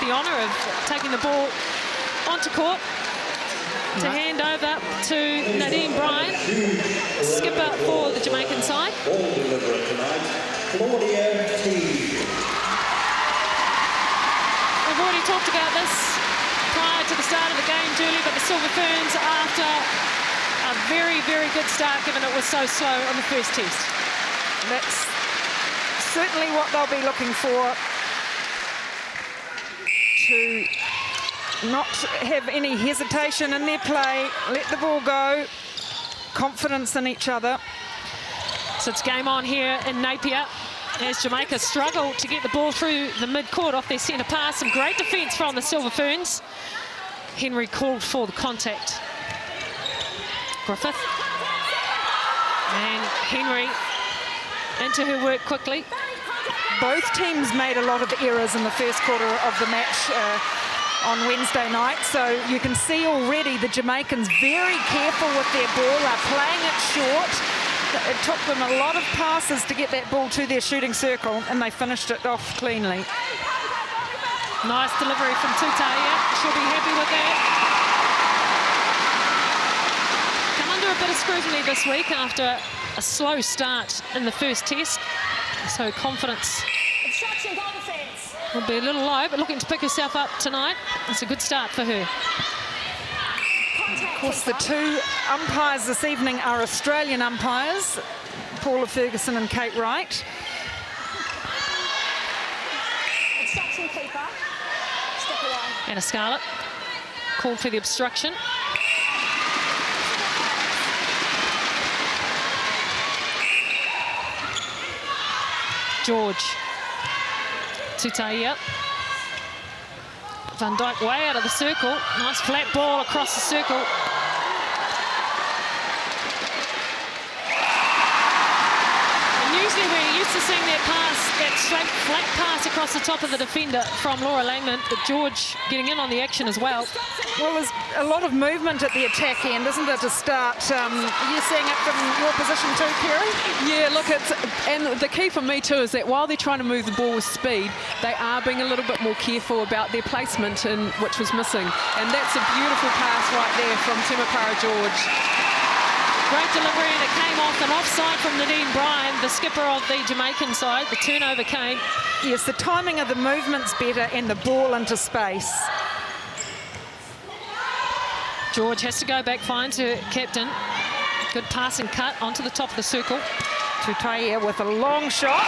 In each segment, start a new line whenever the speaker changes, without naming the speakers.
the honour of taking the ball onto court to hand over to Nadine Bryan, skipper for the Jamaican side.
Ball deliverer tonight, Claudia T.
We've already talked about this prior to the start of the game, Julie, but the Silver Ferns, after a very, very good start, given it was so slow on the first test.
That's certainly what they'll be looking for, to not have any hesitation in their play, let the ball go, confidence in each other.
So it's game on here in Napier as Jamaica struggle to get the ball through the mid-court off their centre pass. Some great defence from the Silver Ferns. Henry called for the contact. Griffith. And Henry into her work quickly.
Both teams made a lot of errors in the first quarter of the match on Wednesday night, so you can see already the Jamaicans very careful with their ball, are playing it short. It took them a lot of passes to get that ball to their shooting circle, and they finished it off cleanly.
Nice delivery from Tutaia. She'll be happy with that. Come under a bit of scrutiny this week after a slow start in the first test, so confidence will be a little low, but looking to pick herself up tonight. It's a good start for her.
Of course, the two umpires this evening are Australian umpires, Paula Ferguson and Kate Wright.
Anna Scarlett called for the obstruction. George. Tutaia. Van Dijk way out of the circle. Nice flat ball across the circle. And usually we're used to seeing that pass, that straight flat pass across the top of the defender from Laura Langman, but George getting in on the action as well.
Well, there's a lot of movement at the attack end, isn't there, to start? You're seeing it from your position too, Kerry?
Yeah, look, and the key for me too is that while they're trying to move the ball with speed, they are being a little bit more careful about their placement, which was missing. And that's a beautiful pass right there from Temepara George.
Great delivery, and it came off an offside from Nadine Bryan, the skipper of the Jamaican side. The turnover came.
Yes, the timing of the movement's better and the ball into space.
George has to go back, finds her captain. Good passing cut onto the top of the circle.
Tutaia with a long shot.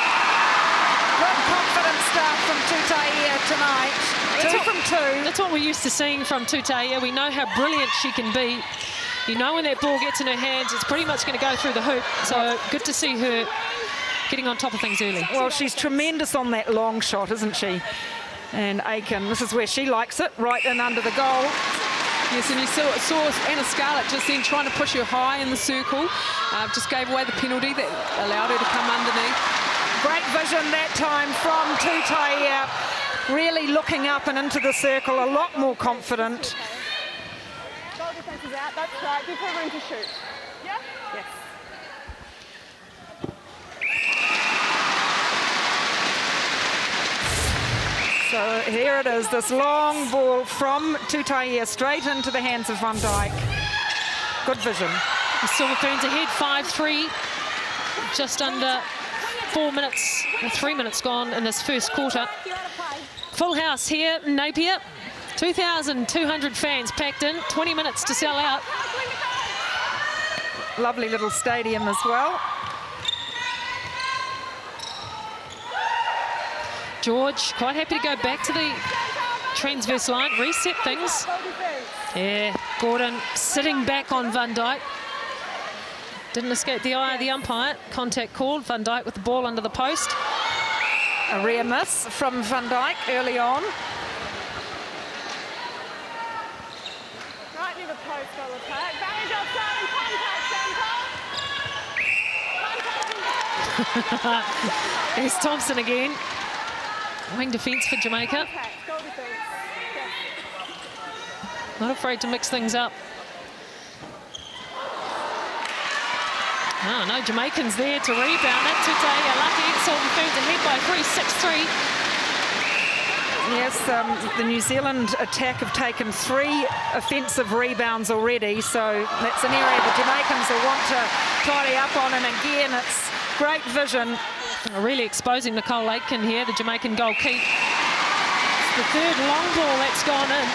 Good confident start from Tutaia tonight. Two from two.
That's what we're used to seeing from Tutaia. We know how brilliant she can be. You know when that ball gets in her hands, it's pretty much going to go through the hoop. So good to see her getting on top of things early.
Well, she's tremendous on that long shot, isn't she? And Aiken, this is where she likes it, right in under the goal.
Yes, and you saw Anna Scarlett just then trying to push her high in the circle. Just gave away the penalty that allowed her to come underneath.
Great vision that time from Tutaia. Really looking up and into the circle, a lot more confident.
Goal defense is out, that's right. Give her room to shoot. Yeah? Yes.
So here it is, this long ball from Tutaia straight into the hands of Van Dijk. Good vision.
The Silver Ferns ahead 5-3. Just under 4 minutes, or 3 minutes gone in this first quarter. Full house here in Napier. 2,200 fans packed in, 20 minutes to sell out.
Lovely little stadium as well.
George quite happy to go back to the transverse line, reset things. Yeah, Gordon sitting back on Van Dijk. Didn't escape the eye of the umpire. Contact called. Van Dijk with the ball under the post.
A rare miss from Van Dijk early on.
Right near the post, goal attack. Advantage outside and contact.
There's Thompson again. Wing defence for Jamaica.
Goal defense. Yes.
Not afraid to mix things up. Oh, no Jamaicans there to rebound it. Tutaia lucky. Silver Ferns ahead by 3, 6-3.
Yes, the New Zealand attack have taken 3 offensive rebounds already, so that's an area the Jamaicans will want to tidy up on, and again, it's great vision.
Really exposing Nicole Aitken here, the Jamaican goalkeeper. It's the third long ball that's gone in.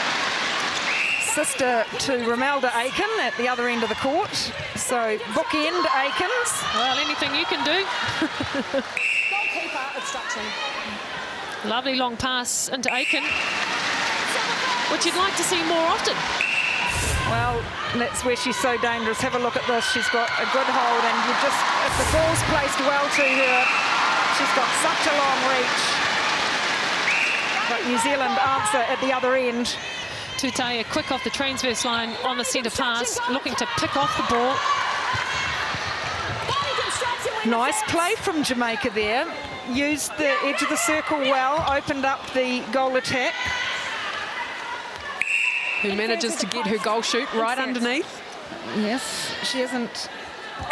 Sister to Romelda Aiken at the other end of the court, so bookend Aikens.
Well, anything you can do.
Goalkeeper obstruction.
Lovely long pass into Aiken, which you'd like to see more often.
Well, that's where she's so dangerous. Have a look at this. She's got a good hold, and you just, if the ball's placed well to her, she's got such a long reach. But New Zealand answer at the other end.
Tutaya quick off the transverse line on the centre pass, looking to pick off the ball.
Nice play from Jamaica there. Used the edge of the circle well, opened up the goal attack.
Who manages to get her goal shoot right underneath.
Yes, she hasn't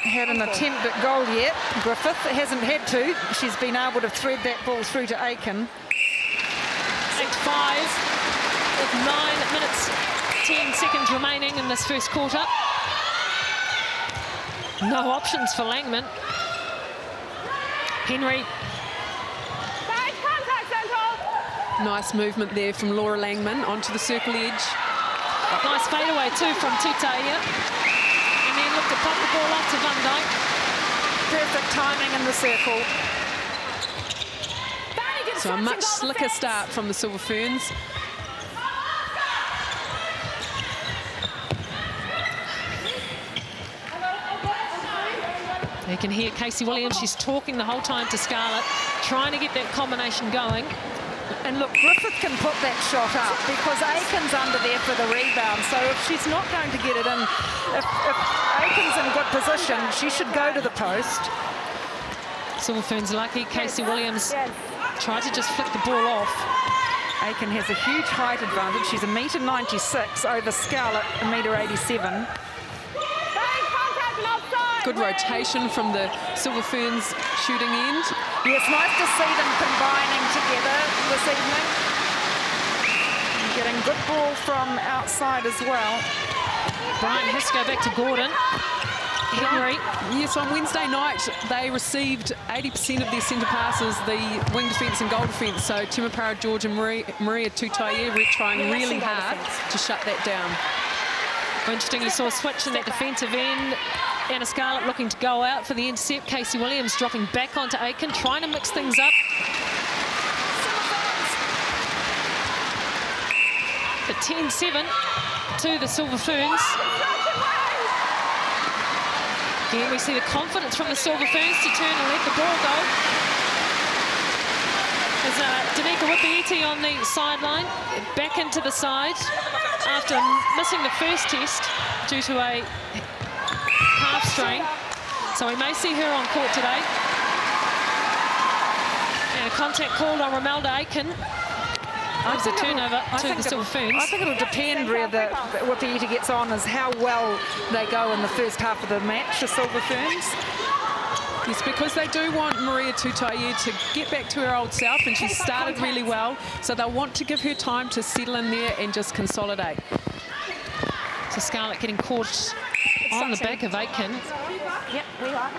had an attempt at goal yet. Griffith hasn't had to. She's been able to thread that ball through to Aiken.
8-5 with 9 minutes, 10 seconds remaining in this first quarter. No options for Langman. Henry.
Nice movement there from Laura Langman onto the circle edge.
Nice fadeaway too from Tutaya. And then looked to pop the ball off to Van Dyke.
Perfect timing in the circle.
So a much slicker start from the Silver Ferns.
You can hear Casey Williams. She's talking the whole time to Scarlett, trying to get that combination going.
And look, Griffith can put that shot up because Aiken's under there for the rebound. So if she's not going to get it in, if Aiken's in good position, she should go to the post.
Silver Ferns lucky. Casey Williams tried to just flick the ball off.
Aiken has a huge height advantage. She's 1.96 m over Scarlett, 1.87 m.
Good rotation from the Silver Ferns shooting end.
Yes, nice to see them combining together this evening. Getting good ball from outside as well.
Brian Hisco back to Gordon. Henry.
Yes, on Wednesday night, they received 80% of their centre passes, the wing defence and goal defence. So Timapara George and Maria Tutaya trying really hard to shut that down.
Interesting, you saw a switch in that defensive end. Anna Scarlett looking to go out for the intercept. Casey Williams dropping back onto Aiken, trying to mix things up. The 10-7 to the Silver Ferns. Again, we see the confidence from the Silver Ferns to turn and let the ball go. There's Danica Whippieti on the sideline, back into the side after missing the first test due to a calf strain. So we may see her on court today. And a contact called on Romelda Aiken. Gives a turnover to the Silver Ferns.
I think it'll depend where the Whippieti gets on is how well they go in the first half of the match, the Silver Ferns.
Yes, because they do want Maria Tutaya to get back to her old self, and she's started really well. So they'll want to give her time to settle in there and just consolidate.
So Scarlett getting caught on the back of Aiken.
Yep, we are.